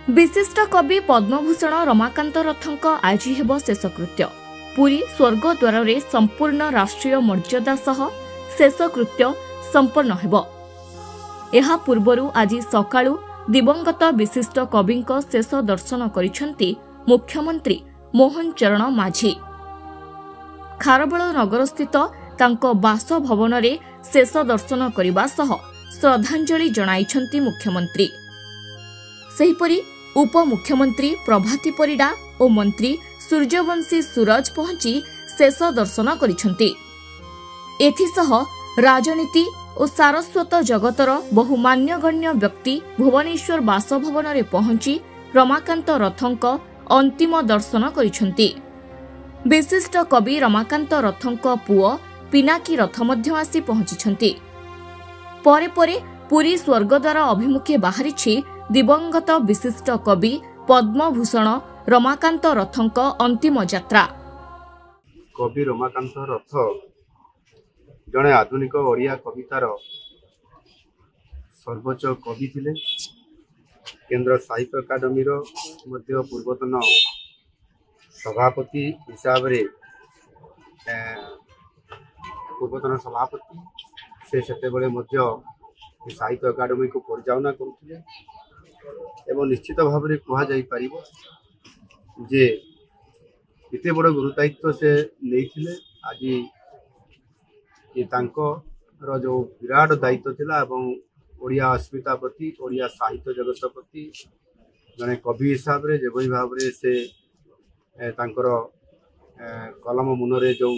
विशिष्ट कवि पद्मभूषण रमाकांत रथंक आज हेब शेषकृत्य। पुरी स्वर्गद्वार रे संपूर्ण राष्ट्रीय मर्यादा सह शेषकृत्य संपन्न हेब। एहा पूर्वरु आज सकाळु दिवंगत विशिष्ट कविंक शेष दर्शन करिसेंती मुख्यमंत्री मोहन चरण माझी। खारबेल नगर स्थित तांको बासभवन रे शेष दर्शन करिबा सह श्रद्धांजलि जणाइछंती मुख्यमंत्री। सेहिपरि उपमुख्यमंत्री प्रभाती परिडा और मंत्री सूर्यवंशी सूरज पहुंची शेष दर्शन करिछंती। एथिसह राजनीति और सारस्वत जगतर बहु मान्यगण्य व्यक्ति भुवनेश्वर बासभवन रे पहुंची रमाकांत रथंक अंतिम दर्शन करिछंती। विशिष्ट कवि रमाकांत रथंक पुओ पिनाकी रथ मध्य आसी पहुंचिछंती। परे परे पुरी स्वर्गद्वार अभिमुखे बाहरिछि दिवंगत विशिष्ट कवि पद्मभूषण रमाकांत रथंक अंतिम यात्रा। कवि रमाकांत रथ जड़े आधुनिक ओडिया कवितार सर्वोच्च कवि थिले। केंद्र साहित्य अकादमी मध्य पूर्वतन सभापति हिसाब रे पूर्वतन सभापति से सेतेबेले मध्य साहित्य अकादमी को परिचालना करुथिले एवं निश्चित भाव में कह जाई परिबो जे एते बड़ गुरुदायित्व से नहीं आज ये तांकर जो विराट दायित्व थिला एवं ओडिया अस्मिता प्रति ओडिया साहित्य जगत प्रति जड़े कवि हिसाब रे जेभली भाव में से तांकर कलम मुनरे जो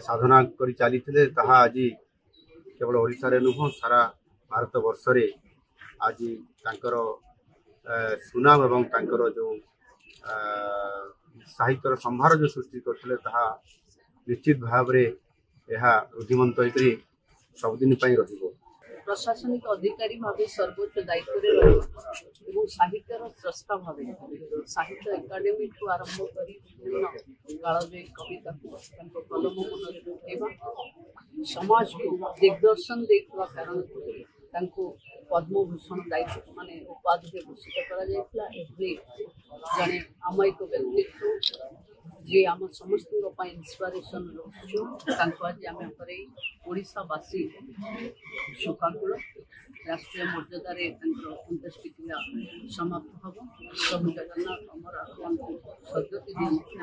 साधना करी चली ताहा आज केवल ओडिशा रे नुह सारा भारत वर्ष रे आज तांकर सुनाम एवं तांकर जो साहित्यर संभार जो सृष्टि करथिले ताहा निश्चित भाव रे यह रुधिमंत होकरी सबदिन पई रहिबो। प्रशासनिक अधिकारी भावे सर्वोच्च दायित्व रे रहिबो। साहित्यर स्रष्टा भावे साहित्य एकाडेमी ठू आरंभ करी कालजयी कविता को कलम मन उठेबा समाज को दिग्दर्शन देखा कारण पद्मभूषण दायित्व माने उपाधि घोषित करा जायतिला। जड़े आमयिक व्यक्तित्व जे आम समस्त इन्स्पिरेसन रखु आज आम ओडिशावासी शोकाकुल राष्ट्रीय मर्यादा अंत्येष्टिक्रिया समाप्त हम। प्रभु जगन्नाथ अमर आत्मा सद्गति दियंतु।